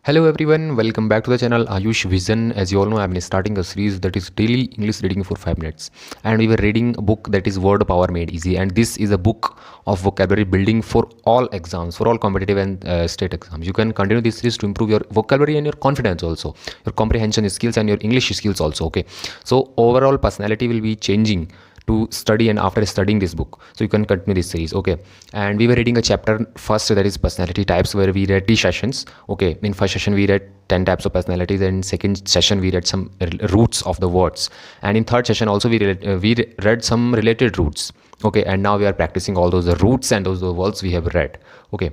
Hello everyone, welcome back to the channel Ayush Vision. As you all know, I've been starting a series that is daily English reading for 5 minutes. And we were reading a book that is Word Power Made Easy. And this is a book of vocabulary building for all exams, for all competitive and state exams. You can continue this series to improve your vocabulary and your confidence also, your comprehension skills and your English skills also. Okay. So overall personality will be changing to study and after studying this book, so you can continue this series. Okay, and we were reading a chapter first, that is personality types, where we read 3 sessions. Okay, in first session we read 10 types of personalities, and in second session we read some roots of the words, and in third session also we read some related roots. Okay, and now we are practicing all those roots and those words we have read. Okay,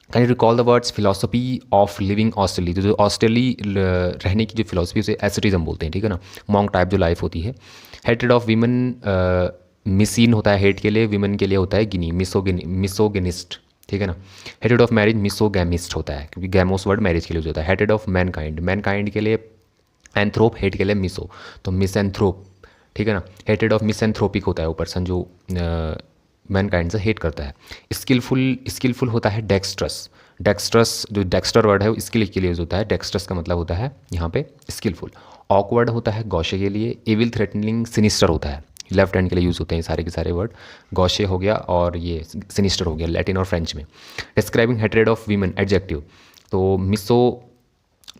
can you recall the words philosophy of living austerely? तो जो ऑस्ट्रेली रहने की जो philosophy उसे asceticism बोलते हैं, ठीक है ना, मॉन्क टाइप जो लाइफ होती है। हेटेड ऑफ वीमन, मिसिन होता है हेट के लिए, वीमन के लिए होता है गिनी, मिसोगिनिस्ट, ठीक है ना। हेटेड ऑफ मैरिज मिसोगैमिस्ट होता है, क्योंकि गैमोस वर्ड मैरिज के लिए होता है। हेटेड ऑफ मैनकाइंड के लिए एंथ्रोप, हेट के लिए मिसो, तो मिसएंथ्रोप, ठीक है ना। हेटेड ऑफ मिसएंथ्रोपिक होता है वो पर्सन जो मैनकाइंड से हेट करता है। स्किलफुल होता है डेक्स्ट्रस, जो डेक्स्टर वर्ड है वो स्किल के लिए यूज होता है। डेक्स्ट्रस का मतलब होता है यहाँ पे स्किलफुल। ऑकवर्ड होता है गौशे के लिए। एविल, थ्रेटनिंग, सिनिस्टर होता है, लेफ्ट हैंड के लिए यूज़ होते हैं सारे के सारे वर्ड। गौशे हो गया और ये सिनिस्टर हो गया लैटिन और फ्रेंच में। Describing hatred of women, adjective, तो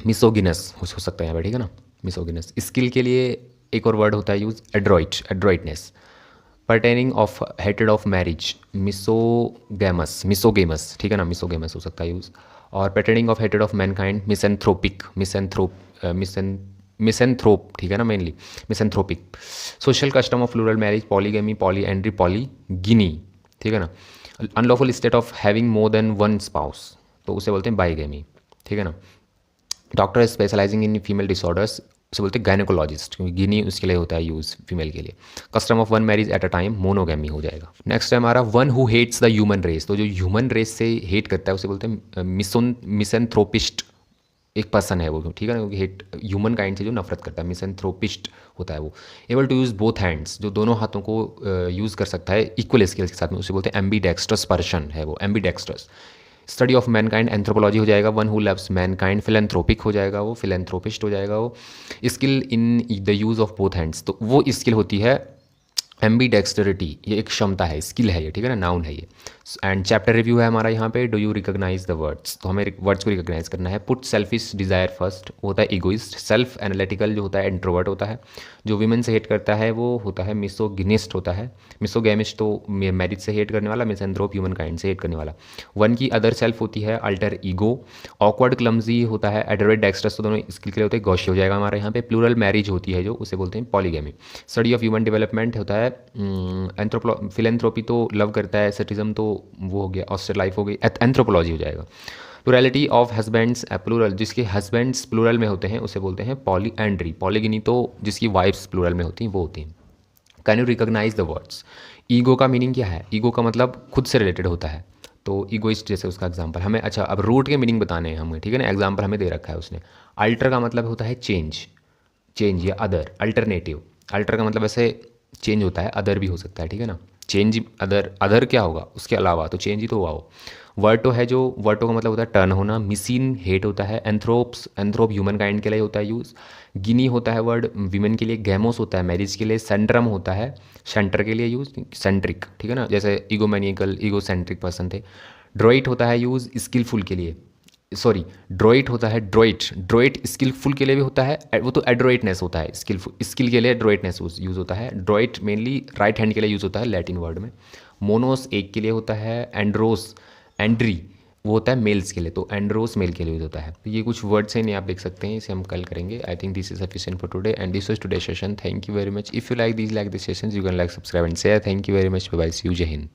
मिसोगिनस हो सकता है यहाँ पर, ठीक है ना, मिसोगिनस। स्किल के लिए एक और वर्ड होता है use, adroitness. Pertaining of hated of marriage misogamous, ठीक है ना, मिसोगेमस हो सकता है यूज़। और pertaining of hated of mankind misanthrope, ठीक है ना, mainly misanthropic. Social custom of plural marriage, polygamy, polyandry, polygyny, ठीक है ना। Unlawful state of having more than one spouse, तो उसे बोलते हैं बाईगेमी, ठीक है ना। Doctor specialising in female disorders, उसे बोलते हैं गायनेकोलॉजिस्ट, क्योंकि गिनी उसके लिए होता है यूज़ फीमेल के लिए। Custom of one marriage at a time, monogamy हो जाएगा। नेक्स्ट है हमारा one who hates the human race, तो जो ह्यूमन रेस से हेट करता है उसे बोलते हैं मिसेंथ्रोपिस्ट, एक पर्सन है वो, ठीक है ना, क्योंकि हेट ह्यूमन काइंड से जो नफरत करता है, मिसेंथ्रोपिस्ट होता है वो। Able to use both hands, जो दोनों हाथों को यूज़ कर सकता है इक्वल स्किल्स के साथ में, उसे बोलते हैं एम्बीडेक्स्ट्रस पर्सन है वो, ambidextrous. Study of Mankind, anthropology हो जाएगा। One who loves Mankind, philanthropic हो जाएगा वो, फिलेंथ्रोपिस्ट हो जाएगा वो। Skill in the use of both hands, तो वो स्किल होती है एम्बीडेक्स्टरिटी, ये एक क्षमता है, स्किल है ये, ठीक है ना, नाउन है ये। एंड चैप्टर रिव्यू है हमारा यहाँ पे। Do you recognise the words, तो हमें वर्ड्स को रिकॉग्नाइज करना है। पुट सेल्फिश डिज़ायर फर्स्ट, वो होता है इगोइस्ट। सेल्फ एनालिटिकल जो होता है इंट्रोवर्ट होता है। जो वीमेन से हेट करता है वो होता है मिसोगिनिस्ट होता है। मिसोगैमिस्ट तो मैरिज से हेट करने वाला, मिसेंथ्रोप ह्यूमन काइंड से हेट करने वाला। वन की अदर सेल्फ होती है अल्टर ईगो। ऑकवर्ड क्लमजी होता है एडरोइड डेक्स्ट्रस, तो दोनों स्किल के लिए होते हैं गौशी हो जाएगा हमारे यहाँ पे। प्लूरल मैरिज होती है जो, उसे बोलते हैं polygamy. Study of human development होता है फिलेंथ्रोपी, तो लव करता है। एसेटिज्म तो वो हो गया, ऑस्ट्रल लाइफ हो गई। एंथ्रोपोलॉजी हो जाएगा। प्लूरलिटी ऑफ हस्बैंड्स, प्लूरल जिसके हस्बैंड्स प्लूरल में होते हैं उसे बोलते हैं पॉलीएंड्री। पॉलीगिनी तो जिसकी वाइफ्स प्लूरल में होती हैं वो होती हैं। Can you recognise the words? Ego का मीनिंग क्या है? ईगो का मतलब खुद से रिलेटेड होता है, तो ईगोइस्ट जैसे उसका एग्जाम्पल हमें। अच्छा, अब रूट के मीनिंग बताने हैं हमें, ठीक है ना, एग्जाम्पल हमें दे रखा है उसने। अल्टर का मतलब होता है चेंज या अदर, अल्टरनेटिव। अल्टर का मतलब ऐसे चेंज होता है, अदर भी हो सकता है, ठीक है ना। चेंज अदर क्या होगा उसके अलावा, तो चेंज ही तो हुआ हो। वर्टो है जो, वर्टो का मतलब होता है टर्न होना। मिसिन हेट होता है। एंथ्रोप ह्यूमन काइंड के लिए होता है यूज़। गिनी होता है वर्ड वीमेन के लिए। गैमोस होता है मैरिज के लिए। सेंट्रम होता है सेंटर के लिए यूज़, सेंट्रिक, ठीक है ना, जैसे ईगोमैनिकल, ईगोसेंट्रिक पर्सन थे। ड्रोइट होता है यूज़ स्किलफुल के लिए, सॉरी ड्रोइट होता है ड्रोइट स्किलफुल के लिए भी होता है, वो तो एड्रोइटनेस होता है। स्किल के लिए एड्रोइटनेस यूज़ होता है। ड्रोइट मेनली राइट हैंड के लिए यूज़ होता है लैटिन वर्ड में। मोनोस एक के लिए होता है। एंड्री वो होता है मेल्स के लिए, तो एंड्रोस मेल के लिए यूज होता है। तो ये कुछ वर्ड्स हैं, नहीं आप देख सकते हैं, इसे हम कल करेंगे। I think this is sufficient for today and this was today session. Thank you very much. If you like this sessions, you can like, subscribe and share. Thank you very much, bye bye, see you, जय हिंद।